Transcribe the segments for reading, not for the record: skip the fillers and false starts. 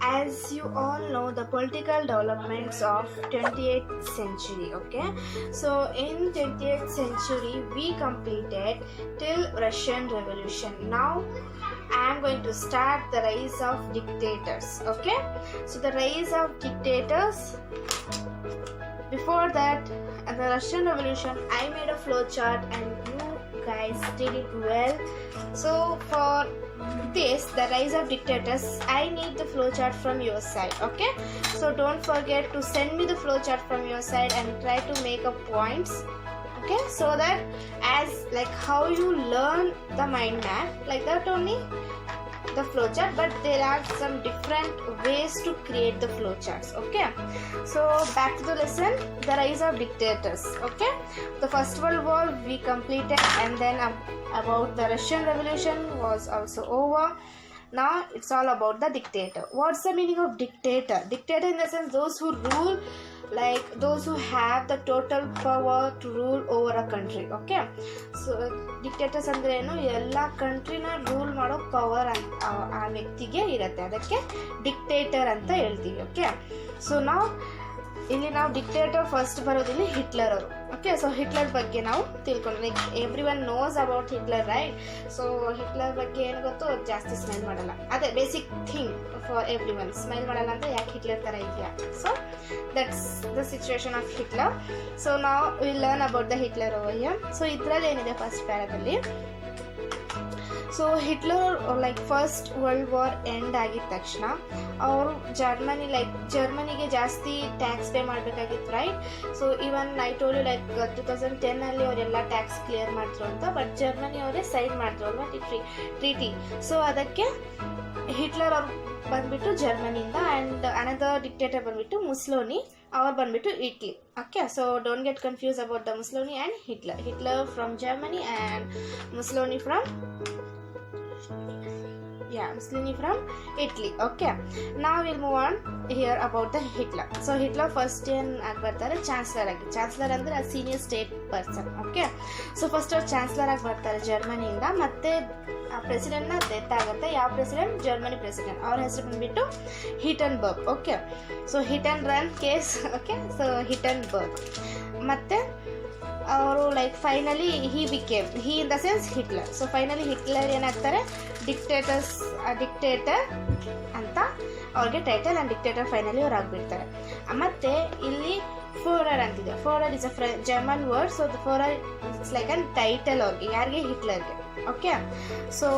as you all know, the political developments of 28th century. Okay, so in 28th century we completed till Russian Revolution. Now I am going to start the rise of dictators. Okay, so the rise of dictators. Before that, at the Russian Revolution, I made a flowchart and you guys did it well. So for this, the rise of dictators, I need the flowchart from your side. Okay, so don't forget to send me the flowchart from your side and try to make up points. Okay, so that as like how you learn the mind map, like that only the flowchart, but there are some different ways to create the flowcharts. Okay, so back to the lesson, the rise of dictators. Okay, the First World War we completed, and then about the Russian Revolution was also over. Now it's all about the dictator. What's the meaning of dictator? Dictator in the sense those who rule, like those who have the total power to rule over a country. Okay, so dictators ಅಂದರೆ ಏನು, ಎಲ್ಲ ಕಂಟ್ರಿನ rule ಮಾಡೋ power ಆ ವ್ಯಕ್ತಿಗೆ ಇರುತ್ತೆ, ಅದಕ್ಕೆ dictator ಅಂತ ಹೇಳ್ತೀವಿ. ಓಕೆ, ಸೊ ಇಲ್ಲಿ ನಾವು ಡಿಕ್ಟೇಟರ್ ಫಸ್ಟ್ ಬರೋದಿಲ್ಲಿ ಹಿಟ್ಲರ್ ಅವರು. ಓಕೆ, ಸೊ ಹಿಟ್ಲರ್ ಬಗ್ಗೆ ನಾವು ತಿಳ್ಕೊಂಡು, like everyone knows about Hitler, right? So Hitler ಬಗ್ಗೆ ಏನು ಗೊತ್ತು, ಜಾಸ್ತಿ ಸ್ಮೈಲ್ ಮಾಡಲ್ಲ, ಅದೇ basic thing for everyone. Smile ಮಾಡಲ್ಲ ಅಂದರೆ ಯಾಕೆ ಹಿಟ್ಲರ್ ಥರ ಇದೆಯಾ? So that's the situation of Hitler. So ನಾವು will learn about the Hitler over here. So ಇದರಲ್ಲಿ ಏನಿದೆ ಫಸ್ಟ್ ಪ್ಯಾರಾದಲ್ಲಿ, so Hitler like first world war end ಆಗಿದ ತಕ್ಷಣ ಅವರು ಜರ್ಮನಿಗೆ ಜಾಸ್ತಿ ಟ್ಯಾಕ್ಸ್ ಪೇ ಮಾಡಬೇಕಾಗಿತ್ತು, right? So even I told you like 2010 ಅವರೆಲ್ಲ ಟ್ಯಾಕ್ಸ್ ಕ್ಲಿಯರ್ ಮಾಡಿದ್ರು ಅಂತ, ಬಟ್ ಜರ್ಮನಿ ಅವರೇ ಸೈನ್ ಮಾಡಿದ್ರು ಅಲ್ವಾ ಟ್ರೀಟಿ. ಸೊ ಅದಕ್ಕೆ ಹಿಟ್ಲರ್ ಅವ್ರು ಬಂದ್ಬಿಟ್ಟು ಜರ್ಮನಿಯಿಂದ, ಆ್ಯಂಡ್ ಅನದರ್ ಡಿಕ್ಟೇಟರ್ ಬಂದ್ಬಿಟ್ಟು ಮುಸ್ಸೋಲಿನಿ, ಅವ್ರು ಬಂದ್ಬಿಟ್ಟು Italy. Okay, so don't get confuse about the Mussolini and Hitler from Germany and Mussolini from Mussolini from Italy. Okay, now we'll move on here about the Hitler. So Hitler first ಏನ್ ಆಗಿ ಬರ್ತಾರೆ, chancellor ಆಗಿ. Chancellor ಅಂದ್ರೆ senior state person. Okay, so first ಅವ್ರು chancellor ಆಗಿ ಬರ್ತಾರೆ ಜರ್ಮನಿಯಿಂದ. ಮತ್ತೆ ಆ ಪ್ರೆಸಿಡೆಂಟ್ನ ಡೆತ್ ಆಗುತ್ತೆ. ಯಾವ ಪ್ರೆಸಿಡೆಂಟ್? Germany president. ಅವ್ರ ಹೆಸರು ಬಂದ್ಬಿಟ್ಟು Hindenburg. Okay, so hit and run case. Okay, so Hindenburg. ಮತ್ತೆ ಅವರು like finally he in the sense Hitler. So finally Hitler ಏನಾಗ್ತಾರೆ, ಡಿಕ್ಟೇಟರ್ ಅಂತ ಅವ್ರಿಗೆ ಟೈಟಲ್, ಆ್ಯಂಡ್ ಡಿಕ್ಟೇಟರ್ ಫೈನಲಿ ಅವ್ರು ಆಗಿಬಿಡ್ತಾರೆ. ಮತ್ತು ಇಲ್ಲಿ ಫೋರರ್ ಅಂತಿದೆ. Fuhrer is a German word. So Fuhrer it's like an title ಅವ್ರಿಗೆ, ಯಾರಿಗೆ? ಹಿಟ್ಲರ್ಗೆ. Okay, so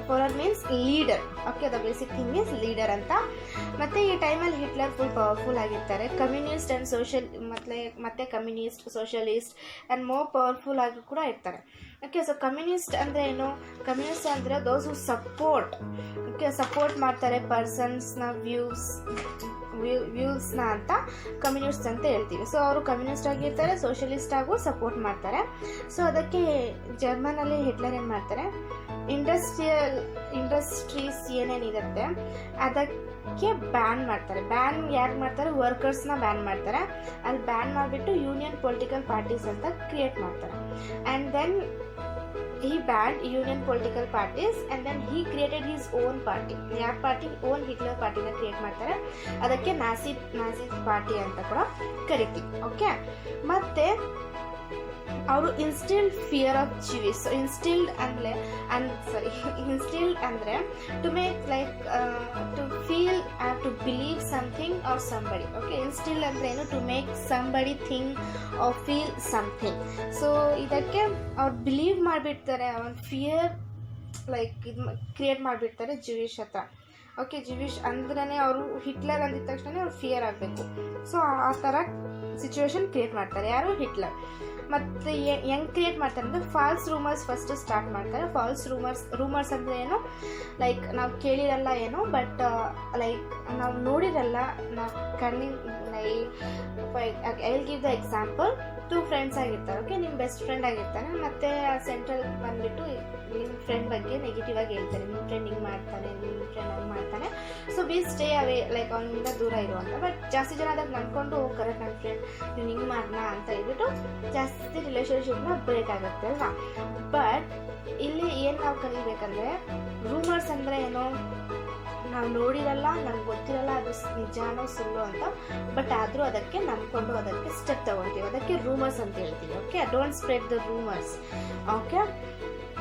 Fuhrer means leader. Okay, the basic thing is leader ಅಂತ. ಮತ್ತು ಈ ಟೈಮಲ್ಲಿ ಹಿಟ್ಲರ್ ಫುಲ್ ಪವರ್ಫುಲ್ ಆಗಿರ್ತಾರೆ. ಕಮ್ಯುನಿಸ್ಟ್ ಆ್ಯಂಡ್ ಮತ್ತೆ communist, socialist and more powerful ಆಗಿ ಕೂಡ ಇರ್ತಾರೆ. ಓಕೆ, ಸೊ ಕಮ್ಯುನಿಸ್ಟ್ ಅಂದರೆ ಏನು? ಕಮ್ಯುನಿಸ್ಟ್ ಅಂದರೆ ದೋಸ್ ಹೂ ಸಪೋರ್ಟ್. ಓಕೆ, ಸಪೋರ್ಟ್ ಮಾಡ್ತಾರೆ ಪರ್ಸನ್ಸ್ನ ವ್ಯೂಸ್ನ ಅಂತ ಕಮ್ಯುನಿಸ್ಟ್ ಅಂತ ಹೇಳ್ತೀವಿ. ಸೊ ಅವರು ಕಮ್ಯುನಿಸ್ಟ್ ಆಗಿರ್ತಾರೆ, ಸೋಷಲಿಸ್ಟ್ ಆಗು ಸಪೋರ್ಟ್ ಮಾಡ್ತಾರೆ. ಸೊ ಅದಕ್ಕೆ ಜರ್ಮನಲ್ಲಿ ಹಿಟ್ಲರ್ ಏನು ಮಾಡ್ತಾರೆ, ಇಂಡಸ್ಟ್ರೀಸ್ ಏನೇನಿರುತ್ತೆ ಅದಕ್ಕೆ ಬ್ಯಾನ್ ಮಾಡ್ತಾರೆ. ಬ್ಯಾನ್ ಯಾರು ಮಾಡ್ತಾರೆ? ವರ್ಕರ್ಸ್ನ ಬ್ಯಾನ್ ಮಾಡ್ತಾರೆ. ಅಲ್ಲಿ ಬ್ಯಾನ್ ಮಾಡಿಬಿಟ್ಟು ಯೂನಿಯನ್ ಪೊಲಿಟಿಕಲ್ ಪಾರ್ಟೀಸ್ ಅಂತ ಕ್ರಿಯೇಟ್ ಮಾಡ್ತಾರೆ. And then he banned union political parties and then he created his own party. ಯಾವ ಪಾರ್ಟಿ? ಓನ್ ಹಿಟ್ಲರ್ ಪಾರ್ಟಿನ ಕ್ರಿಯೇಟ್ ಮಾಡ್ತಾರೆ. ಅದಕ್ಕೆ ನಾಸಿ ಪಾರ್ಟಿ ಅಂತ ಕೂಡ ಕರಿತೀವಿ. ಓಕೆ, ಮತ್ತೆ ಅವರು instilled fear of Jews. So instilled ಅಂದರೆ to make like to feel or to believe something or somebody. Okay, instilled ಅಂದರೆ ಏನು? To make somebody think or feel something. So ಇದಕ್ಕೆ ಅವ್ರು ಬಿಲೀವ್ ಮಾಡಿಬಿಡ್ತಾರೆ, ಒಂದು ಫಿಯರ್ ಲೈಕ್ ಇದು ಕ್ರಿಯೇಟ್ ಮಾಡಿಬಿಡ್ತಾರೆ ಜೀವಿಶ್ ಹತ್ರ. ಓಕೆ, ಜೀವಿಶ್ ಅಂದ್ರೇ ಅವರು ಹಿಟ್ಲರ್ ಅಂದಿದ ತಕ್ಷಣ ಅವ್ರು ಫಿಯರ್ ಆಗಬೇಕು. ಸೊ ಆ ಥರ ಸಿಚುವೇಶನ್ ಕ್ರಿಯೇಟ್ ಮಾಡ್ತಾರೆ ಯಾರು? ಹಿಟ್ಲರ್. ಮತ್ತು ಹೆಂಗೆ ಕ್ರಿಯೇಟ್ ಮಾಡ್ತಾರೆ ಅಂದರೆ ಫಾಲ್ಸ್ ರೂಮರ್ಸ್ ಫಸ್ಟ್ ಸ್ಟಾರ್ಟ್ ಮಾಡ್ತಾರೆ. ಫಾಲ್ಸ್ ರೂಮರ್ಸ್ ಅಂದರೆ ಏನು? ಲೈಕ್ ನಾವು ಕೇಳಿರಲ್ಲ ಏನು, ಬಟ್ ಲೈಕ್ ನಾವು ನೋಡಿರಲ್ಲ, ನಾವು cunning I will give the example. 2 friends ಆಗಿರ್ತಾರೆ. ಓಕೆ, ನಿಮ್ಮ ಬೆಸ್ಟ್ ಫ್ರೆಂಡ್ ಆಗಿರ್ತಾನೆ, ಮತ್ತು ಸೆಂಟ್ರಲ್ ಬಂದುಬಿಟ್ಟು ನಿಮ್ಮ ಫ್ರೆಂಡ್ ಬಗ್ಗೆ ನೆಗೆಟಿವ್ ಆಗಿ ಹೇಳ್ತಾರೆ. ನಿಮ್ಮ ಫ್ರೆಂಡ್ ಹಿಂಗೆ ಮಾಡ್ತಾನೆ, ನಿಮ್ಮ ಫ್ರೆಂಡ್ ಹಂಗೆ ಮಾಡ್ತಾನೆ, so B stay away, like ಅವನಿಂದ ದೂರ ಇರುವಂಥ. ಬಟ್ ಜಾಸ್ತಿ ಜನ ಅದಕ್ಕೆ ನಂಬ್ಕೊಂಡು ಕರೆಕ್ಟ್ ನನ್ನ ಫ್ರೆಂಡ್ ನೀವು ಹಿಂಗೆ ಮಾಡೋಣ ಅಂತ ಹೇಳ್ಬಿಟ್ಟು ಜಾಸ್ತಿ ರಿಲೇಷನ್ಶಿಪ್ನ ಬ್ರೇಕ್ ಆಗುತ್ತೆ ಅಲ್ವಾ. ಬಟ್ ಇಲ್ಲಿ ಏನು ನಾವು ಕಲಿಬೇಕಂದ್ರೆ ರೂಮರ್ಸ್ ಅಂದರೆ ಏನೋ ನಾವು ನೋಡಿರಲ್ಲ, ನಮ್ಗೆ ಗೊತ್ತಿರಲ್ಲ ಅದು ನಿಜಾನೋ ಸುಳ್ಳು ಅಂತ, ಬಟ್ ಆದರೂ ಅದಕ್ಕೆ ನಂಬ್ಕೊಂಡು ಅದಕ್ಕೆ ಸ್ಟೆಪ್ ತಗೊಳ್ತೀವಿ, ಅದಕ್ಕೆ ರೂಮರ್ಸ್ ಅಂತ ಹೇಳ್ತೀವಿ. Okay, don't spread the rumours. Okay,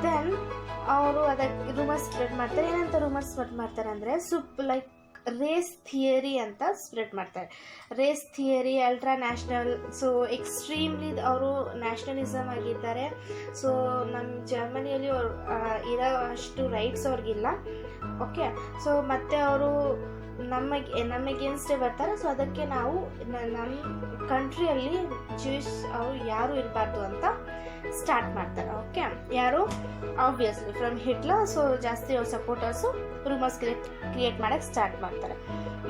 then ಅವರು ಅದಕ್ಕೆ ರೂಮರ್ಸ್ ಸ್ಪ್ರೆಡ್ ಮಾಡ್ತಾರೆ. ಏನಂತ ರೂಮರ್ಸ್ ಸ್ಪ್ರೆಡ್ ಮಾಡ್ತಾರೆ ಅಂದರೆ ಲೈಕ್ ರೇಸ್ ಥಿಯರಿ ಅಂತ ಸ್ಪ್ರೆಡ್ ಮಾಡ್ತಾರೆ. Race theory, ultra national, so extremely ಅವರು ನ್ಯಾಷನಲಿಸಮ್ ಆಗಿದ್ದಾರೆ. ಸೊ ನಮ್ಮ ಜರ್ಮನಿಯಲ್ಲಿ ಅವ್ರು ಇರೋ ಅಷ್ಟು ರೈಟ್ಸ್ ಅವ್ರಿಗಿಲ್ಲ. ಓಕೆ, ಸೊ ಮತ್ತು ಅವರು ನಮ್ಮ ಅಗೇನ್ಸ್ಟೇ ಬರ್ತಾರೆ. ಸೊ ಅದಕ್ಕೆ ನಾವು ನಮ್ಮ ಕಂಟ್ರಿಯಲ್ಲಿ ಜೂಯಿಷ್ ಅವರು ಯಾರು ಇರಬಾರ್ದು ಅಂತ ಸ್ಟಾರ್ಟ್ ಮಾಡ್ತಾರೆ. ಓಕೆ, ಯಾರು ಆಬ್ವಿಯಸ್ಲಿ ಫ್ರಮ್ ಹಿಟ್ಲರ್. ಸೊ ಜಾಸ್ತಿ ಅವ್ರ ಸಪೋರ್ಟರ್ಸು ರೂಮರ್ಸ್ ಕ್ರಿಯೇಟ್ ಮಾಡೋಕ್ಕೆ ಸ್ಟಾರ್ಟ್ ಮಾಡ್ತಾರೆ.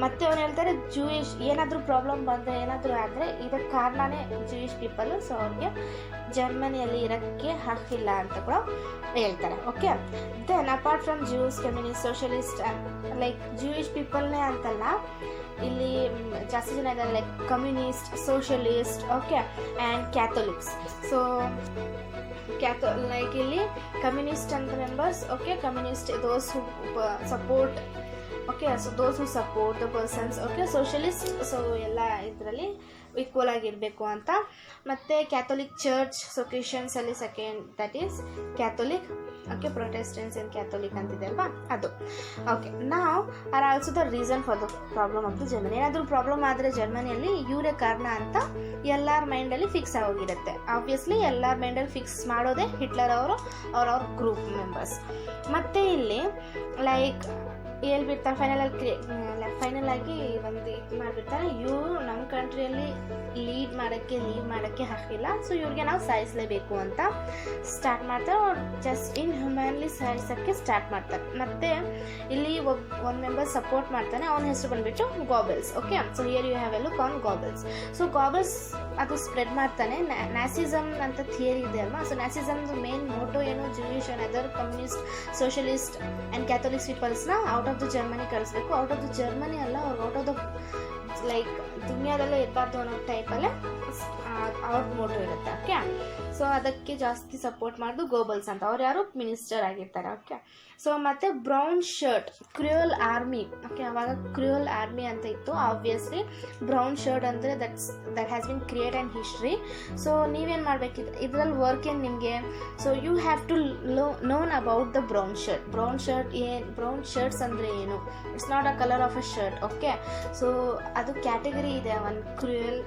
ಮತ್ತು ಅವ್ರು ಹೇಳ್ತಾರೆ ಜೂಯಿಷ್ ಏನಾದರೂ ಪ್ರಾಬ್ಲಮ್ ಬಂದರೆ, ಏನಾದರೂ ಆದರೆ ಇದಕ್ಕೆ ಕಾರಣನೇ ಜೂಯಿಷ್ ಪೀಪಲ್ಲು. ಸೊ ಅವ್ರಿಗೆ ಜರ್ಮನಿಯಲ್ಲಿ ಇರೋಕ್ಕೆ ಹಕ್ಕಿಲ್ಲ ಅಂತ ಕೂಡ ಹೇಳ್ತಾರೆ. Okay, then apart from Jews, communist, socialist, like Jewish ಪೀಪಲ್ನೇ ಅಂತಲ್ಲ, ಇಲ್ಲಿ ಜಾಸ್ತಿ ಜನ ಇದ್ದಾರೆ, like communist, socialist, okay, and Catholics. So like ಇಲ್ಲಿ ಕಮ್ಯುನಿಸ್ಟ್ ಅಂತ members. Okay, communist those who support, okay, so those who support the persons. Okay, socialist, so ಎಲ್ಲ ಇದರಲ್ಲಿ ಈಕ್ವಲ್ ಆಗಿರಬೇಕು ಅಂತ. ಮತ್ತು ಕ್ಯಾಥೋಲಿಕ್ ಚರ್ಚ್, ಸೊ ಕ್ರಿಶ್ಚಿಯನ್ಸಲ್ಲಿ second, that is Catholic. Okay, Protestants and Catholic ಅಂತಿದೆ ಅಲ್ವಾ, ಅದು. ಓಕೆ, ನಾವು are also the reason for the problem of the Germany. ಏನಾದರೂ ಪ್ರಾಬ್ಲಮ್ ಆದರೆ ಜರ್ಮನಿಯಲ್ಲಿ ಇವರೇ ಕಾರಣ ಅಂತ ಎಲ್ಲರ ಮೈಂಡಲ್ಲಿ ಫಿಕ್ಸ್ ಆಗೋಗಿರುತ್ತೆ. ಆಬ್ವಿಯಸ್ಲಿ ಎಲ್ಲರ ಮೈಂಡಲ್ಲಿ ಫಿಕ್ಸ್ ಮಾಡೋದೇ ಹಿಟ್ಲರ್ ಅವರು, ಅವ್ರ ಗ್ರೂಪ್ ಮೆಂಬರ್ಸ್. ಮತ್ತು ಇಲ್ಲಿ ಲೈಕ್ ಹೇಳ್ಬಿಡ್ತಾರೆ ಫೈನಲ್ ಆಗಿ ಒಂದು ಇದು ಮಾಡಿಬಿಡ್ತಾರೆ, ಇವರು ನಮ್ಮ ಕಂಟ್ರಿಯಲ್ಲಿ ಲೀವ್ ಮಾಡೋಕ್ಕೆ ಹಾಕಿಲ್ಲ, ಸೊ ಇವ್ರಿಗೆ ನಾವು ಸಾಯಿಸಲೇಬೇಕು ಅಂತ ಸ್ಟಾರ್ಟ್ ಮಾಡ್ತಾರೆ. ಅವ್ರು ಜಸ್ಟ್ ಇನ್ಹ್ಯೂಮನ್ಲಿ ಸಾಯಿಸೋಕ್ಕೆ ಸ್ಟಾರ್ಟ್ ಮಾಡ್ತಾರೆ. ಮತ್ತು ಇಲ್ಲಿ ಒಂದು ಮೆಂಬರ್ ಸಪೋರ್ಟ್ ಮಾಡ್ತಾನೆ, ಅವನ ಹೆಸರು ಬಂದುಬಿಟ್ಟು Goebbels. Okay, so here you have a look on Goebbels. So Goebbels ಅದು ಸ್ಪ್ರೆಡ್ ಮಾಡ್ತಾನೆ. ನ್ಯಾಸಿಸಮ್ ಅಂತ ಥಿಯರಿ ಇದೆ ಅಲ್ವಾ. ಸೊ ನ್ಯಾಸಿಸಮ್ದು ಮೇನ್ ಮೋಟೋ ಏನು, Jewish and other communist, socialist and Catholics ಪೀಪಲ್ಸ್ನ ಔಟ್ ಆಫ್ ದ ಜರ್ಮನಿ ಕಳಿಸ್ಬೇಕು. ಔಟ್ ಆಫ್ ದ ಜರ್ಮನಿ ಅಲ್ಲ, ಅವ್ರು ಔಟ್ ಆಫ್ ದ ಲೈಕ್ ದುನಿಯಾದಲ್ಲೇ ಇರಬಾರ್ದು ಅನ್ನೋ ಟೈಪಲ್ಲೇ ಅವ್ರ ಮೋಟೋ ಇರುತ್ತೆ. ಓಕೆ, ಸೊ ಅದಕ್ಕೆ ಜಾಸ್ತಿ ಸಪೋರ್ಟ್ ಮಾಡೋದು ಗೋಬಲ್ಸ್ ಅಂತ. ಅವ್ರು ಯಾರು ಮಿನಿಸ್ಟರ್ ಆಗಿರ್ತಾರೆ. ಓಕೆ, ಸೊ ಮತ್ತು brown shirt, cruel army. Okay, ಅವಾಗ ಕ್ರೂಯಲ್ ಆರ್ಮಿ ಅಂತ ಇತ್ತು. ಆಬ್ವಿಯಸ್ಲಿ ಬ್ರೌನ್ ಶರ್ಟ್ ಅಂದರೆ that has been create and history. So ನೀವೇನು ಮಾಡಬೇಕಿದ್ರೆ ಇದರಲ್ಲಿ ವರ್ಕ್ ಏನು ನಿಮಗೆ, so you have to known about the brown shirt. Brown shirts ಅಂದರೆ ಏನು, it's not a colour of a shirt. Okay, so ಅದು category ಇದೆ, ಒಂದು ಕ್ರೂಯಲ್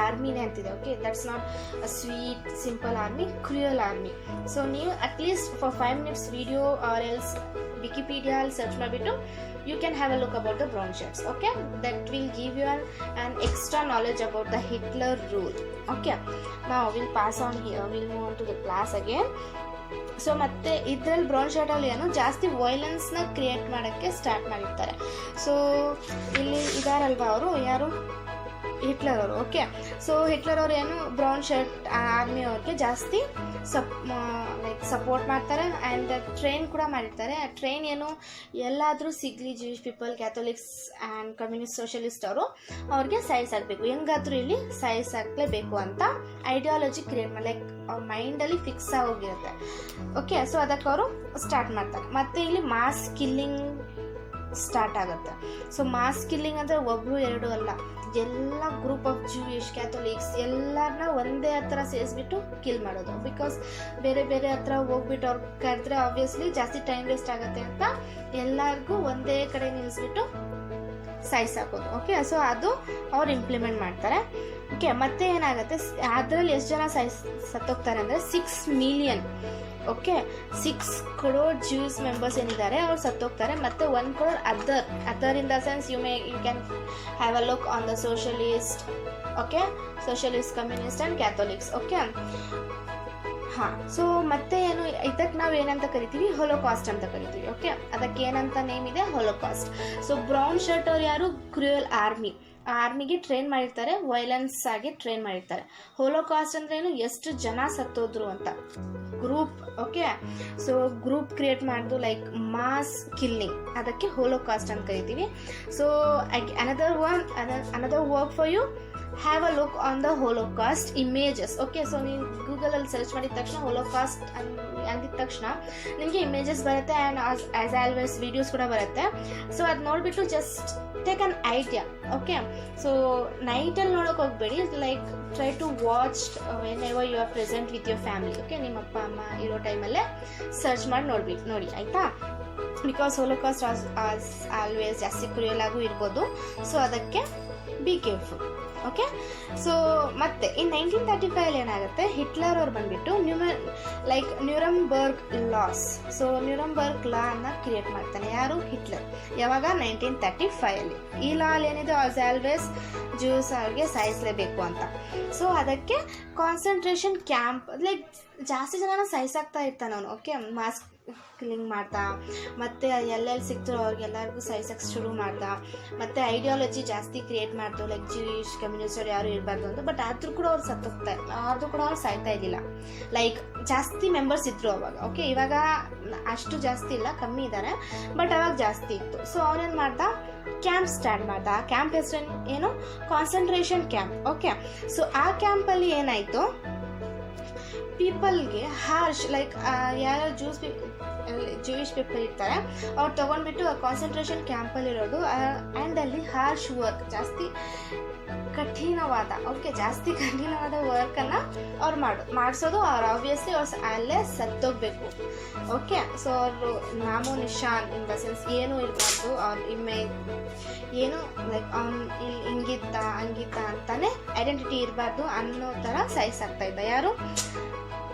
ಆರ್ಮಿನೇ ಅಂತಿದೆ. Okay, that's not a sweet simple army, cruel army. So ನೀವು at least for 5 minutes video or else Wikipedia ಅಲ್ಲಿ search ಮಾಡಿಬಿಟ್ಟು you can have a look about the brown shirts. Okay, that will give you an extra knowledge about the Hitler rule. Okay, now we'll pass on here, we'll move on to the class again. So ಮತ್ತೆ ಇದರಲ್ಲಿ brown ಶರ್ಟಲ್ಲಿ ಏನು ಜಾಸ್ತಿ ವೈಲೆನ್ಸ್ನ create ಮಾಡೋಕ್ಕೆ start ಮಾಡಿರ್ತಾರೆ. So ಇಲ್ಲಿ ಇದಾರಲ್ವಾ ಅವರು, ಯಾರು Hitler ಅವರು. ಓಕೆ, ಸೊ ಹಿಟ್ಲರ್ ಅವರು ಏನು ಬ್ರೌನ್ ಶರ್ಟ್ ಆರ್ಮಿ ಅವ್ರಿಗೆ ಜಾಸ್ತಿ ಸಪೋರ್ಟ್ ಮಾಡ್ತಾರೆ ಆ್ಯಂಡ್ ಟ್ರೈನ್ ಕೂಡ ಮಾಡಿರ್ತಾರೆ. ಟ್ರೈನ್ ಏನು ಎಲ್ಲಾದರೂ ಸಿಗಲಿ Jewish people, Catholics and communist, socialist ಅವರು ಅವ್ರಿಗೆ ಸಾಯಿಸಾಗಬೇಕು, ಹೆಂಗಾದರೂ ಇಲ್ಲಿ ಸಾಯಿಸಾಗಲೇಬೇಕು ಅಂತ ಐಡಿಯಾಲಜಿ ಕ್ರಿಯೇಟ್ ಮಾಡಿ, ಲೈಕ್ ಅವ್ರ ಮೈಂಡಲ್ಲಿ ಫಿಕ್ಸ್ ಆಗೋಗಿರುತ್ತೆ. ಓಕೆ, ಸೊ ಅದಕ್ಕೆ ಅವರು ಸ್ಟಾರ್ಟ್ ಮಾಡ್ತಾರೆ. ಮತ್ತು ಇಲ್ಲಿ ಮಾಸ್ ಕಿಲ್ಲಿಂಗ್ ಸ್ಟಾರ್ಟ್ ಆಗುತ್ತೆ. ಸೊ ಮಾಸ್ ಕಿಲ್ಲಿಂಗ್ ಅಂದರೆ ಒಬ್ಬರು ಎರಡು ಅಲ್ಲ, ಎಲ್ಲ ಗ್ರೂಪ್ ಆಫ್ ಜೂಯಿಷ್, ಕ್ಯಾಥೋಲಿಕ್ಸ್ ಎಲ್ಲರನ್ನ ಒಂದೇ ಹತ್ರ ಸೇರಿಸ್ಬಿಟ್ಟು ಕಿಲ್ ಮಾಡೋದು. ಬಿಕಾಸ್ ಬೇರೆ ಬೇರೆ ಹತ್ರ ಹೋಗ್ಬಿಟ್ಟು ಅವ್ರು ಕರೆದ್ರೆ ಆಬ್ವಿಯಸ್ಲಿ ಜಾಸ್ತಿ ಟೈಮ್ ವೇಸ್ಟ್ ಆಗುತ್ತೆ ಅಂತ ಎಲ್ಲರಿಗೂ ಒಂದೇ ಕಡೆ ನಿಲ್ಲಿಸ್ಬಿಟ್ಟು ಸಾಯಿಸಾಕೋದು. ಓಕೆ, ಸೊ ಅದು ಅವ್ರು ಇಂಪ್ಲಿಮೆಂಟ್ ಮಾಡ್ತಾರೆ. ಓಕೆ, ಮತ್ತೆ ಏನಾಗುತ್ತೆ, ಅದರಲ್ಲಿ ಎಷ್ಟು ಜನ ಸತ್ತೋಗ್ತಾರೆ ಅಂದರೆ 6 million. Okay, 6 crore Jews members ಏನಿದ್ದಾರೆ ಅವ್ರು ಸತ್ತೋಗ್ತಾರೆ. ಮತ್ತು 1 crore other in the sense you can have a look on the socialist. Okay, socialist, communist and Catholics. Okay, ಹಾಂ, ಸೊ ಮತ್ತೆ ಏನು, ಇದಕ್ಕೆ ನಾವು ಏನಂತ ಕರಿತೀವಿ, ಹೊಲೋಕಾಸ್ಟ್ ಅಂತ ಕರಿತೀವಿ. ಓಕೆ, ಅದಕ್ಕೆ ಏನಂತ ನೇಮ್ ಇದೆ, ಹೊಲೋಕಾಸ್ಟ್. ಸೊ ಬ್ರೌನ್ ಶರ್ಟ್ ಅವ್ರು ಯಾರು, ಕ್ರೂಯಲ್ ಆರ್ಮಿಗೆ ಟ್ರೈನ್ ಮಾಡಿರ್ತಾರೆ, ವೈಲೆನ್ಸ್ ಆಗಿ ಟ್ರೈನ್ ಮಾಡಿರ್ತಾರೆ. ಹೋಲೋಕಾಸ್ಟ್ ಅಂದ್ರೆ ಏನು, ಎಷ್ಟು ಜನ ಸತ್ತೋದ್ರು ಅಂತ group. Okay, so group create ಮಾಡೋದು, ಲೈಕ್ ಮಾಸ್ ಕಿಲ್ಲಿಂಗ್, ಅದಕ್ಕೆ ಹೋಲೋಕಾಸ್ಟ್ ಅಂತ ಕರಿತೀವಿ. So another work for you, have a look on the Holocaust images. Okay, so ನೀವು ಗೂಗಲಲ್ಲಿ ಸರ್ಚ್ ಮಾಡಿದ ತಕ್ಷಣ ಹೊಲೋಕಾಸ್ಟ್ ಅಂದಿದ ತಕ್ಷಣ ನಿಮಗೆ ಇಮೇಜಸ್ ಬರುತ್ತೆ ಆ್ಯಂಡ್ ಆ್ಯಸ್ ಆಲ್ವೇಸ್ ವೀಡಿಯೋಸ್ ಕೂಡ ಬರುತ್ತೆ. ಸೊ ಅದು ನೋಡಿಬಿಟ್ಟು just take an idea. Okay, so ನೈಟಲ್ಲಿ ನೋಡೋಕೆ ಹೋಗಬೇಡಿ, like try to watch whenever you are present with your family. Okay, ನಿಮ್ಮ ಅಪ್ಪ ಅಮ್ಮ ಇರೋ ಟೈಮಲ್ಲೇ ಸರ್ಚ್ ಮಾಡಿ ನೋಡಿ ಆಯಿತಾ. ಬಿಕಾಸ್ ಹೊಲೋಕಾಸ್ಟ್ ಆಸ್ ಆಲ್ವೇಸ್ ಜಾಸ್ತಿ ಕ್ರೂಯಲ್ ಆಗೂ ಇರ್ಬೋದು. ಸೊ ಅದಕ್ಕೆ ಬಿ ಕೇರ್ಫುಲ್. ಓಕೆ, ಸೊ ಮತ್ತೆ ಇನ್ 1935 ಏನಾಗುತ್ತೆ, ಹಿಟ್ಲರ್ ಅವ್ರು ಬಂದುಬಿಟ್ಟು ನ್ಯೂರಂಬರ್ಗ್ ಲಾಸ್. ಸೊ ನ್ಯೂರಂಬರ್ಗ್ ಲಾ ಅನ್ನ ಕ್ರಿಯೇಟ್ ಮಾಡ್ತಾನೆ. ಯಾರು? ಹಿಟ್ಲರ್. ಯಾವಾಗ? 1935. ಈ ಲಾ ಏನಿದೆ ಆಸ್ ಆಲ್ವೇಸ್ ಜ್ಯೂಸ್ ಅವ್ರಿಗೆ ಸಾಯಿಸಲೇಬೇಕು ಅಂತ. ಸೊ ಅದಕ್ಕೆ ಕಾನ್ಸಂಟ್ರೇಷನ್ ಕ್ಯಾಂಪ್, ಲೈಕ್ ಜಾಸ್ತಿ ಜನನ ಸಾಯಿಸಾಕ್ತಾ ಇರ್ತಾನೆ ಅವನು. ಓಕೆ, ಮಾಸ್ ಕಿಲ್ಲಿಂಗ್ ಮಾಡ್ತಾ, ಮತ್ತು ಎಲ್ಲೆಲ್ಲಿ ಸಿಗ್ತಾರೋ ಅವ್ರಿಗೆಲ್ಲರಿಗೂ ಸಾಯಿಸಕ್ಕೆ ಶುರು ಮಾಡ್ತಾ, ಮತ್ತು ಐಡಿಯಾಲಜಿ ಜಾಸ್ತಿ ಕ್ರಿಯೇಟ್ ಮಾಡ್ತು, ಲೈಕ್ ಜ್ಯೂಯಿಷ್ ಕಮ್ಯುನಿಸ್ಟ್ ಅವ್ರು ಯಾರು ಇರಬಾರ್ದು ಅಂತ. ಬಟ್ ಆದರೂ ಕೂಡ ಅವ್ರು ಆದರೂ ಕೂಡ ಅವ್ರು ಸಾಯ್ತಾ ಇದ್ದಿಲ್ಲ. ಲೈಕ್ ಜಾಸ್ತಿ ಮೆಂಬರ್ಸ್ ಇದ್ದರು ಅವಾಗ. ಓಕೆ, ಇವಾಗ ಅಷ್ಟು ಜಾಸ್ತಿ ಇಲ್ಲ, ಕಮ್ಮಿ ಇದ್ದಾರೆ, ಬಟ್ ಅವಾಗ ಜಾಸ್ತಿ ಇತ್ತು. ಸೊ ಅವನೇನು ಮಾಡ್ದ, ಕ್ಯಾಂಪ್ ಸ್ಟಾರ್ಟ್ ಮಾಡ್ದ. ಆ ಕ್ಯಾಂಪ್ ಹೆಸರು ಏನು? Concentration camp. ಓಕೆ, ಸೊ ಆ ಕ್ಯಾಂಪಲ್ಲಿ ಏನಾಯಿತು, ಪೀಪಲ್ಗೆ ಹಾರ್ಶ್, ಲೈಕ್ ಯಾರು ಜೂಯಿಷ್ ಪೀಪಲ್ ಇರ್ತಾರೆ ಅವ್ರು ತೊಗೊಂಡ್ಬಿಟ್ಟು ಆ ಕಾನ್ಸಂಟ್ರೇಷನ್ ಕ್ಯಾಂಪಲ್ಲಿರೋದು ಆ್ಯಂಡ್ ಅಲ್ಲಿ ಹಾರ್ಶ್ ವರ್ಕ್, ಜಾಸ್ತಿ ಕಠಿಣವಾದ ವರ್ಕನ್ನು ಅವ್ರು ಮಾಡಿಸೋದು. ಅವ್ರು ಆಬ್ವಿಯಸ್ಲಿ ಅವ್ರು ಅಲ್ಲೇ ಸತ್ತೋಗ್ಬೇಕು. ಓಕೆ, ಸೊ ಅವರು ನಾಮೋ ನಿಶಾನ್ ಇನ್ ದ ಸೆನ್ಸ್ ಏನೂ ಇರಬಾರ್ದು, ಅವ್ರ ಇಮೇಜ್ ಏನು ಲೈಕ್ ಅವ್ನು ಇಲ್ಲಿ ಹಿಂಗಿದ್ದ ಅಂತಾನೆ ಐಡೆಂಟಿಟಿ ಇರಬಾರ್ದು ಅನ್ನೋ ಥರ ಸಾಯಿಸಾಗ್ತಾ ಇದ್ದ. ಯಾರು?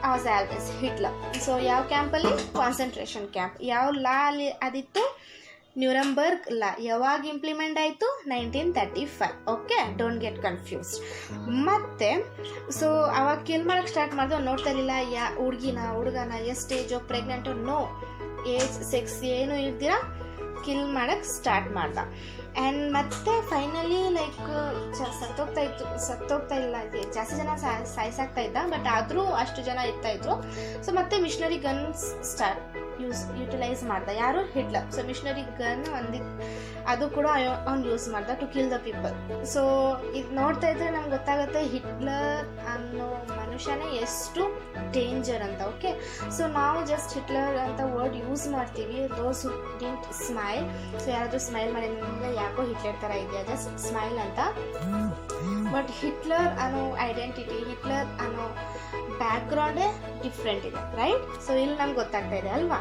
As always Hitler. ಸೊ ಯಾವ ಕ್ಯಾಂಪಲ್ಲಿ? Concentration camp. ಯಾವ ಲಾ ಅಲ್ಲಿ ಅದಿತ್ತು? ನ್ಯೂರಂಬರ್ಗ್ ಲಾ. ಯಾವಾಗ ಇಂಪ್ಲಿಮೆಂಟ್ ಆಯಿತು? 1935. Okay, don't get confused. ಮತ್ತು ಸೊ ಅವಾಗ ಕಿಲ್ ಮಾಡೋಕ್ಕೆ ಸ್ಟಾರ್ಟ್ ಮಾಡಿದ್ರು. ನೋಡ್ತಾ ಇರಲಿಲ್ಲ ಹುಡುಗನ ಎಷ್ಟು age, pregnant, no age sex ಏನೂ ಇರ್ದಿರ ಕಿಲ್ ಮಾಡೋಕ್ಕೆ ಸ್ಟಾರ್ಟ್ ಮಾಡ್ದ. ಆ್ಯಂಡ್ ಮತ್ತೆ ಫೈನಲಿ ಲೈಕ್ ಸತ್ತೋಗ್ತಾ ಇಲ್ಲ, ಜಾಸ್ತಿ ಜನ ಸಾಯಿಸಾಗ್ತಾ ಇದ್ದ, ಬಟ್ ಆದರೂ ಅಷ್ಟು ಜನ ಇರ್ತಾಯಿದ್ರು. ಸೊ ಮತ್ತೆ ಮಿಷನರಿ ಗನ್ಸ್ ಯುಟಿಲೈಸ್ ಮಾಡ್ದ. ಯಾರು? ಹಿಟ್ಲರ್. ಸೊ ಮಿಷನರಿ ಗನ್ ಅದು ಕೂಡ ಅವ್ನು ಯೂಸ್ ಮಾಡ್ದ to kill the people. So ಇದು ನೋಡ್ತಾ ಇದ್ರೆ ನಮ್ಗೆ ಗೊತ್ತಾಗುತ್ತೆ ಹಿಟ್ಲರ್ ಅನ್ನೋ ಮನುಷ್ಯನೇ ಎಷ್ಟು ಡೇಂಜರ್ ಅಂತ. ಓಕೆ, ಸೊ ನಾವು ಜಸ್ಟ್ ಹಿಟ್ಲರ್ ಅಂತ ವರ್ಡ್ ಯೂಸ್ ಮಾಡ್ತೀವಿ, ದೋಸ್ ಹು ಡಿಂಟ್ ಸ್ಮೈಲ್. ಸೊ ಯಾರಾದರೂ ಸ್ಮೈಲ್ ಮಾಡಿದ್ರೆ ಯಾಕೋ ಹಿಟ್ಲರ್ ಥರ ಇದೆಯಾ, ಜಸ್ಟ್ ಸ್ಮೈಲ್ ಅಂತ. ಬಟ್ ಹಿಟ್ಲರ್ ಅನ್ನೋ ಐಡೆಂಟಿಟಿ, ಹಿಟ್ಲರ್ ಅನ್ನೋ ಬ್ಯಾಕ್ಗ್ರೌಂಡೇ ಡಿಫ್ರೆಂಟ್ ಇದೆ, ರೈಟ್? ಸೊ ಇಲ್ಲಿ ನಮ್ಗೆ ಗೊತ್ತಾಗ್ತಾ ಇದೆ ಅಲ್ವಾ.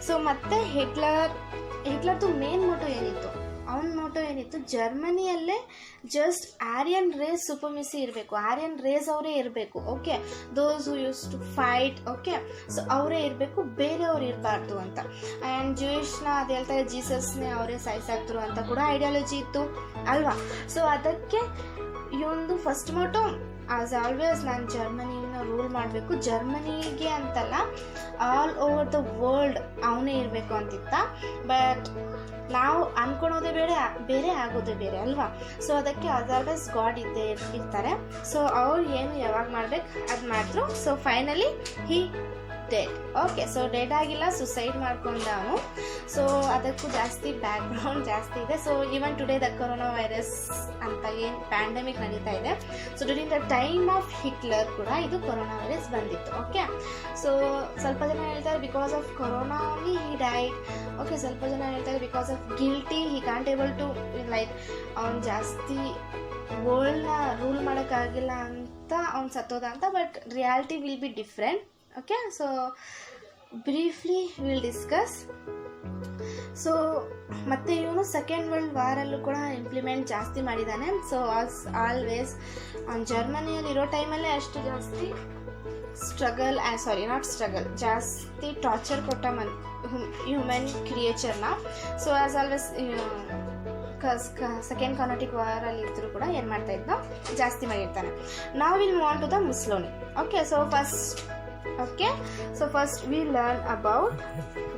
ಸೊ ಮತ್ತೆ ಹಿಟ್ಲರ್ದು ಮೇನ್ ಮೋಟೋ ಏನಿತ್ತು, ಅವನ ಮೋಟೋ ಏನಿತ್ತು, ಜರ್ಮನಿಯಲ್ಲೇ ಜಸ್ಟ್ ಆರ್ಯನ್ ರೇಸ್ ಸುಪಮಿಸಿ ಇರಬೇಕು, ಆರ್ಯನ್ ರೇಸ್ ಅವರೇ ಇರಬೇಕು. Okay, those who use to fight. Okay, so ಅವರೇ ಇರಬೇಕು, ಬೇರೆಯವ್ರು ಇರಬಾರ್ದು ಅಂತ. ಆ್ಯಂಡ್ ಜೂಯಿಷ್ನ ಅದು ಹೇಳ್ತಾರೆ, ಜೀಸಸ್ನೇ ಅವರೇ ಸಾಯಿಸಾಕ್ತರು ಅಂತ ಕೂಡ ಐಡಿಯಾಲಜಿ ಇತ್ತು ಅಲ್ವಾ. ಸೊ ಅದಕ್ಕೆ ಇವೊಂದು ಫಸ್ಟ್ ಮೋಟೋ ಆಸ್ ಆಲ್ವೇಸ್ ನಾನು ಜರ್ಮನಿನ ರೂಲ್ ಮಾಡಬೇಕು, ಜರ್ಮನಿಗೆ ಅಂತಲ್ಲ ಆಲ್ ಓವರ್ ದ ವರ್ಲ್ಡ್ ಅವನೇ ಇರಬೇಕು ಅಂತಿತ್ತ. ಬಟ್ ನಾವು ಅಂದ್ಕೊಳೋದೇ ಬೇರೆ ಆಗೋದೇ ಬೇರೆ ಅಲ್ವಾ. ಸೊ ಅದಕ್ಕೆ ಆಸ್ ಆಲ್ವೇಸ್ ಗಾಡ್ ಇರ್ತಾರೆ. ಸೊ ಅವ್ರು ಏನು ಯಾವಾಗ ಮಾಡ್ಬೇಕು ಅದು ಮಾಡಿದ್ರು. ಸೊ ಫೈನಲಿ ಹಿ ಡೆಡ್. ಓಕೆ, ಸೊ ಡೆಡ್ ಆಗಿಲ್ಲ, ಸುಸೈಡ್ ಮಾಡ್ಕೊಂಡ ಅವನು. ಸೊ ಅದಕ್ಕೂ ಜಾಸ್ತಿ ಬ್ಯಾಕ್ಗ್ರೌಂಡ್ ಜಾಸ್ತಿ ಇದೆ. So even today the corona virus ಅಂತ ಏನು ಪ್ಯಾಂಡಮಿಕ್ ನಡೀತಾ ಇದೆ, so during the time of Hitler ಕೂಡ ಇದು ಕೊರೋನಾ ವೈರಸ್ ಬಂದಿತ್ತು. ಓಕೆ, ಸೊ ಸ್ವಲ್ಪ ಜನ ಹೇಳ್ತಾರೆ because of corona only he died. Okay, ಸ್ವಲ್ಪ ಜನ ಹೇಳ್ತಾರೆ because of guilty he can't able to like ಅವ್ನು ಜಾಸ್ತಿ ವರ್ಲ್ಡ್ನ ರೂಲ್ ಮಾಡೋಕ್ಕಾಗಿಲ್ಲ ಅಂತ ಅವ್ನು ಸತ್ತೋದ ಅಂತ. But reality will be different. Okay, so briefly will discuss. So ಮತ್ತು ಇವನು ಸೆಕೆಂಡ್ ವರ್ಲ್ಡ್ ವಾರಲ್ಲೂ ಕೂಡ ಇಂಪ್ಲಿಮೆಂಟ್ ಜಾಸ್ತಿ ಮಾಡಿದ್ದಾನೆ. ಸೊ ಆಲ್ವೇಸ್ ಅವ್ನು ಜರ್ಮನಿಯಲ್ಲಿ ಇರೋ ಟೈಮಲ್ಲೇ ಅಷ್ಟು ಜಾಸ್ತಿ ಜಾಸ್ತಿ ಟಾರ್ಚರ್ ಕೊಟ್ಟ ಹ್ಯೂಮನ್ ಕ್ರಿಯೇಚರ್ನ. So as always second Carnatic ವಾರಲ್ಲಿ ಇದ್ದರೂ ಕೂಡ ಏನು ಮಾಡ್ತಾ ಇದ್ದ, ಜಾಸ್ತಿ ಮಾಡಿರ್ತಾನೆ. ನಾವು will move on to the Mussolini. Okay, so first we learn about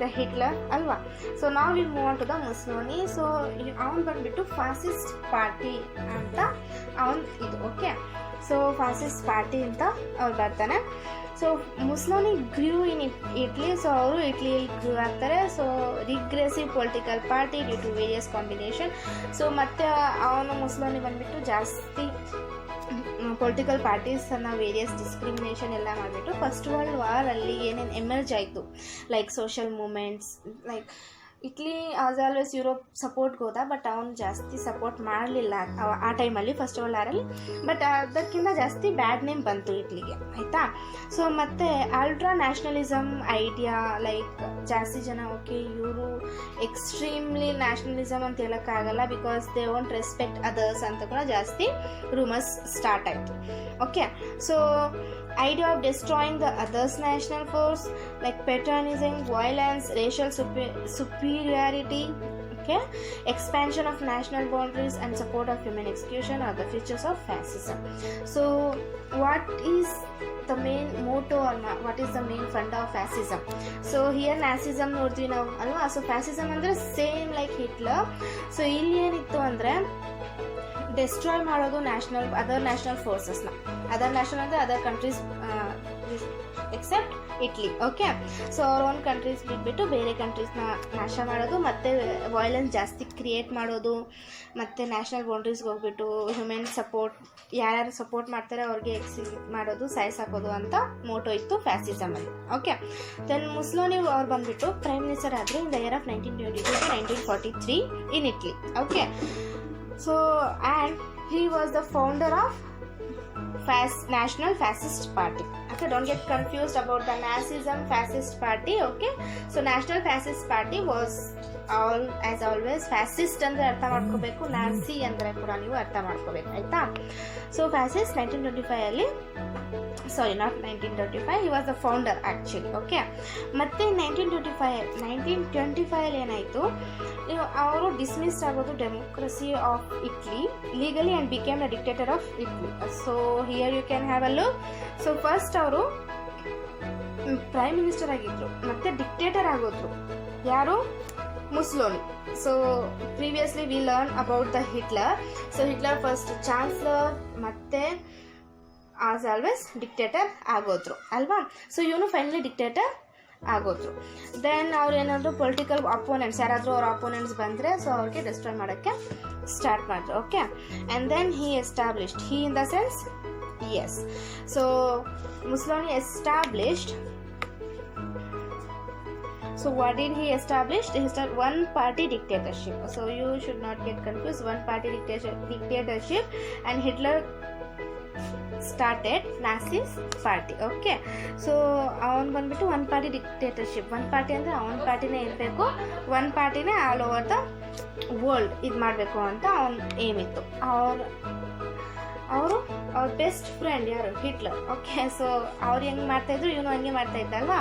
the Hitler ಅಲ್ವಾ. ಸೊ ನಾವು will move on to the Mussolini. So ಅವನು ಬಂದುಬಿಟ್ಟು ಫಾಸಿಸ್ಟ್ ಪಾರ್ಟಿ ಅಂತ ಇದು. ಓಕೆ, ಸೊ ಫಾಸಿಸ್ಟ್ ಪಾರ್ಟಿ ಅಂತ ಅವ್ರು ಬರ್ತಾನೆ. ಸೊ ಮುಸ್ಸೋಲಿನಿ ಗ್ರ್ಯೂ ಇನ್ ಇಟ್ಲಿ. ಸೊ ಅವರು ಇಟ್ಲಿಯಲ್ಲಿ ಗ್ರ್ಯೂ ಆಗ್ತಾರೆ. So regressive political party due to various combination. So ಮತ್ತು ಅವನು ಮುಸ್ಸೋಲಿನಿ ಬಂದುಬಿಟ್ಟು ಜಾಸ್ತಿ ಪೊಲಿಟಿಕಲ್ ಪಾರ್ಟೀಸನ್ನು ವೇರಿಯಸ್ ಡಿಸ್ಕ್ರಿಮಿನೇಷನ್ ಎಲ್ಲ ಮಾಡಿಬಿಟ್ಟು ಫಸ್ಟ್ ವರ್ಲ್ಡ್ ವಾರಲ್ಲಿ ಏನೇನು ಎಮರ್ಜ್ ಆಯಿತು, like social movements, like Italy as always Europe ಸಪೋರ್ಟ್ಗೆ ಹೋದ, ಬಟ್ ಅವನು ಜಾಸ್ತಿ ಸಪೋರ್ಟ್ ಮಾಡಲಿಲ್ಲ ಆ ಟೈಮಲ್ಲಿ ಫಸ್ಟ್ ವರ್ಲ್ಡ್ ವಾರಲ್ಲಿ. ಬಟ್ ಅದಕ್ಕಿಂತ ಜಾಸ್ತಿ ಬ್ಯಾಡ್ ನೇಮ್ ಬಂತು ಇಟ್ಲಿಗೆ, ಆಯಿತಾ. ಸೊ ಮತ್ತು ಅಲ್ಟ್ರಾ ನ್ಯಾಷನಲಿಸಮ್ ಐಡಿಯಾ, ಲೈಕ್ ಜಾಸ್ತಿ ಜನ ಓಕೆ ಇವರು ಎಕ್ಸ್ಟ್ರೀಮ್ಲಿ ನ್ಯಾಷನಲಿಸಮ್ ಅಂತ ಹೇಳೋಕ್ಕಾಗಲ್ಲ, because they won't respect others ಅಂತ ಕೂಡ ಜಾಸ್ತಿ ರೂಮರ್ಸ್ ಸ್ಟಾರ್ಟ್ ಆಯಿತು. Okay, so idea of destroying the others national force, like patronizing violence, racial superiority, okay, expansion of national boundaries and support of human execution are the features of fascism. So what is the main motto or what is the main funda of fascism? So here Nazism ನೋಡ್ತೀವಿ ನಾವು ಅಲ್ವಾ. So fascism ಅಂದರೆ same like Hitler. So ಇಲ್ಲಿ ಏನಿತ್ತು ಅಂದರೆ destroy ಮಾಡೋದು other national ಫೋರ್ಸಸ್ನ, other national ಅಂದರೆ other countries except Italy. Okay, so ಅವ್ರ ಓನ್ ಕಂಟ್ರೀಸ್ ಬಿಟ್ಬಿಟ್ಟು ಬೇರೆ ಕಂಟ್ರೀಸ್ನ ನಾಶ ಮಾಡೋದು, ಮತ್ತು ವೈಲೆನ್ಸ್ ಜಾಸ್ತಿ ಕ್ರಿಯೇಟ್ ಮಾಡೋದು, ಮತ್ತು ನ್ಯಾಷನಲ್ ಬೌಂಡ್ರೀಸ್ಗೆ ಹೋಗ್ಬಿಟ್ಟು ಹ್ಯೂಮನ್ ಸಪೋರ್ಟ್ ಯಾರ್ಯಾರು ಸಪೋರ್ಟ್ ಮಾಡ್ತಾರೆ ಅವ್ರಿಗೆ ಎಕ್ಸಿಕ್ಯೂಟ್ ಮಾಡೋದು, ಸಾಯಿಸಾಕೋದು ಅಂತ ಮೋಟೋ ಇತ್ತು ಫ್ಯಾಸಿಸಮಲ್ಲಿ. ಓಕೆ, ದೆನ್ ಮುಸ್ಸೋಲಿನಿ ಅವ್ರು ಬಂದುಬಿಟ್ಟು ಪ್ರೈಮ್ ಮಿನಿಸ್ಟರ್ ಆದರೆ in the year of 1922 to 1943 in Italy. Okay, so and he was the founder of National Fascist Party. Okay, don't get confused about the Nazism Fascist Party. Okay, so National Fascist Party was as always fascist ಅಂದ್ರೆ ಅರ್ಥ ಮಾಡ್ಕೋಬೇಕು, Nazi ಅಂದರೆ ಕೂಡ ನೀವು ಅರ್ಥ ಮಾಡ್ಕೋಬೇಕು, ಆಯ್ತಾ. So fascist 1925 ಅಲ್ಲಿ, sorry not 1925, he was the founder actually. Okay, ಮತ್ತು 1925 ಅಲ್ಲಿ ಏನಾಯಿತು, ಅವರು ಡಿಸ್ಮಿಸ್ಡ್ ಆಗೋದು democracy of Italy legally and became the dictator of Italy. So here you can have a look. So first ಅವರು ಪ್ರೈಮ್ ಮಿನಿಸ್ಟರ್ ಆಗಿದ್ರು, ಮತ್ತು dictator ಆಗೋದ್ರು. ಯಾರು? Mussolini. So previously we learn about the Hitler. So Hitler first chancellor ಮತ್ತು as always dictator ಆಗೋದ್ರು ಅಲ್ವಾ. So ಇವನು finally dictator ಆಗೋದ್ರು. Then ಅವ್ರು ಏನಾದರೂ ಪೊಲಿಟಿಕಲ್ ಅಪೋನೆಂಟ್ಸ್ ಯಾರಾದರೂ ಅವ್ರ ಅಪೋನೆಂಟ್ಸ್ ಬಂದರೆ ಸೊ ಅವ್ರಿಗೆ ಡಿಸ್ಟ್ರಾಯ್ ಮಾಡೋಕ್ಕೆ ಸ್ಟಾರ್ಟ್ ಮಾಡಿದ್ರು. Okay, and then he in the sense yes. So Mussolini established. So what did he establish? He started one party dictatorship. So you should not get confused. One party dictatorship, and Hitler started Nazis party. Okay, so ಅವನು ಬಂದ್ಬಿಟ್ಟು one party dictatorship. One party ಅಂದರೆ ಅವನ ಪಾರ್ಟಿನೇ ಇರಬೇಕು, one ಪಾರ್ಟಿನೇ all over the world ಇದು ಮಾಡಬೇಕು ಅಂತ ಅವನ ಏಮ್ ಇತ್ತು. ಅವ್ರ ಬೆಸ್ಟ್ ಫ್ರೆಂಡ್ ಯಾರು? ಹಿಟ್ಲರ್. ಓಕೆ, ಸೊ ಅವ್ರು ಹೆಂಗೆ ಮಾಡ್ತಾಯಿದ್ರು, ಇವನು ಹಂಗೆ ಮಾಡ್ತಾಯಿದ್ದ ಅಲ್ವಾ.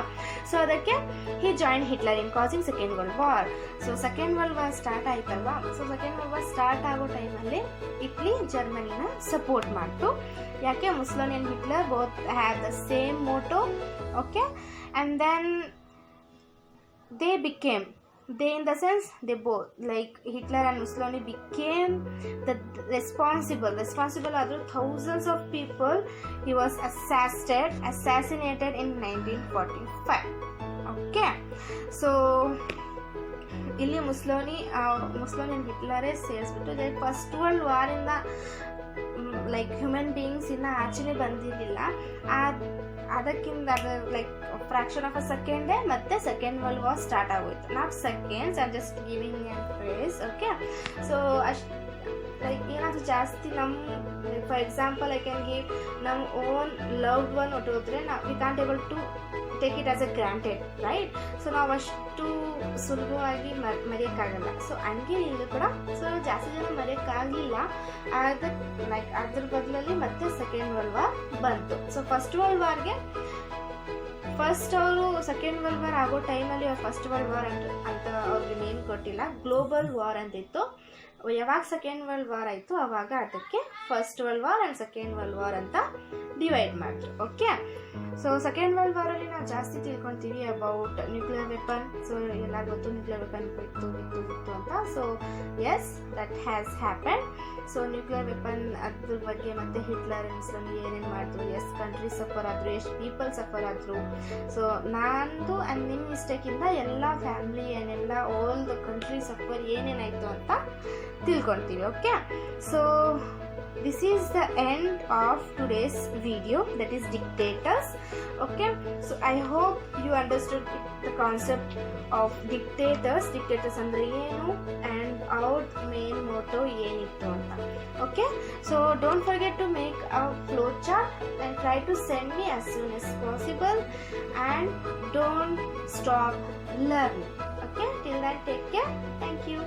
ಸೊ ಅದಕ್ಕೆ he join Hitler in causing second world war. So second world war start ಆಯ್ತಲ್ವಾ. So second world war start ಆಗೋ ಟೈಮಲ್ಲಿ ಇಟ್ಲಿ ಜರ್ಮನಿನ ಸಪೋರ್ಟ್ ಮಾಡ್ತು. ಯಾಕೆ? Mussolini and Hitler both have the same motto. Okay, and then they in the sense they both, like Hitler and Mussolini became the responsible other thousands of people he was assassinated in 1945. Okay, so ಇಲ್ಲಿ Mussolini and ಹಿಟ್ಲರೇ ಸೇರಿಸ್ಬಿಟ್ಟು like first world ವಾರಿಂದ like human beings ಇನ್ನು ಆಚೆನೇ ಬಂದಿರಲಿಲ್ಲ. ಅದಕ್ಕಿಂತ ಅದು like fraction of a ಸೆಕೆಂಡೇ ಮತ್ತೆ ಸೆಕೆಂಡ್ ವರ್ಲ್ಡ್ ವಾರ್ ಸ್ಟಾರ್ಟ್ ಆಗೋಯ್ತು. Not seconds, I am just giving an phrase. Okay, so ಅಷ್ಟು ಲೈಕ್ ಏನಾದರೂ ಜಾಸ್ತಿ for example I can give ನಮ್ಮ ಓನ್ ಲವ್ಡ್ ಒನ್ ಹೊಟ್ಟೋದ್ರೆ we can't able to take it as a granted, right. So ನಾವು ಅಷ್ಟು ಸುಲಭವಾಗಿ ಮರೆಯೋಕ್ಕಾಗಲ್ಲ. So ಹಂಗೆ ಇಲ್ಲೂ ಕೂಡ ಸೊ ಜಾಸ್ತಿ ಜನ ಮರೆಯೋಕ್ಕಾಗಲಿಲ್ಲ. ಅದ್ರ ಬದಲಲ್ಲಿ ಮತ್ತೆ ಸೆಕೆಂಡ್ ವರ್ಲ್ಡ್ ವಾರ್ ಬಂತು. ಸೊ ಫಸ್ಟ್ ವರ್ಲ್ಡ್ ವಾರ್ಗೆ ಅವರು ಸೆಕೆಂಡ್ ವರ್ಲ್ಡ್ ವಾರ್ ಆಗೋ ಟೈಮಲ್ಲಿ ಫಸ್ಟ್ ವರ್ಲ್ಡ್ ವಾರ್ ಅಂತ ಅವ್ರಿಗೆ ನೇಮ್ ಕೊಟ್ಟಿಲ್ಲ, ಗ್ಲೋಬಲ್ ವಾರ್ ಅಂತಿತ್ತು. ಯಾವಾಗ ಸೆಕೆಂಡ್ ವರ್ಲ್ಡ್ ವಾರ್ ಆಯಿತು ಆವಾಗ ಅದಕ್ಕೆ first world war and second world war ಅಂತ ಡಿವೈಡ್ ಮಾಡಿದ್ರು. ಓಕೆ, ಸೊ ಸೆಕೆಂಡ್ ವರ್ಲ್ಡ್ ವಾರಲ್ಲಿ ನಾವು ಜಾಸ್ತಿ ತಿಳ್ಕೊತೀವಿ ಅಬೌಟ್ ನ್ಯೂಕ್ಲಿಯರ್ ವೆಪನ್. ಸೊ ಎಲ್ಲ ಗೊತ್ತು ನ್ಯೂಕ್ಲಿಯರ್ ವೆಪನ್ ಇತ್ತು ಅಂತ. So yes, that has happen. So nuclear weapon ಅದ್ರ ಬಗ್ಗೆ ಮತ್ತು ಹಿಟ್ಲರ್ ಮುಸ್ಸೋಲಿನಿ ಏನೇನು ಮಾಡಿದ್ರು, ಎಷ್ಟು ಕಂಟ್ರಿ ಸಫರ್ ಆದರು, ಎಷ್ಟು ಪೀಪಲ್ ಸಫರ್ ಆದರು. ಸೊ ನಂದು ಆ್ಯಂಡ್ ನಿಮ್ಮ ಮಿಸ್ಟೇಕಿಂದ ಎಲ್ಲ ಫ್ಯಾಮಿಲಿ ಏನೆಲ್ಲ ಆಲ್ ದ ಕಂಟ್ರಿ ಸಫರ್ ಏನೇನಾಯಿತು ಅಂತ ತಿಳ್ಕೊಳ್ತೀವಿ. Okay, so this is the end of today's video, that is dictators. Okay, so I hope you understood the concept of dictators ಅಂದ್ರೆ ಏನು and our main motto ಏನಿತ್ತು ಅಂತ. Okay, so don't forget to make a flowchart and try to send me as soon as possible, and don't stop learning. Okay, till then, take care. Thank you.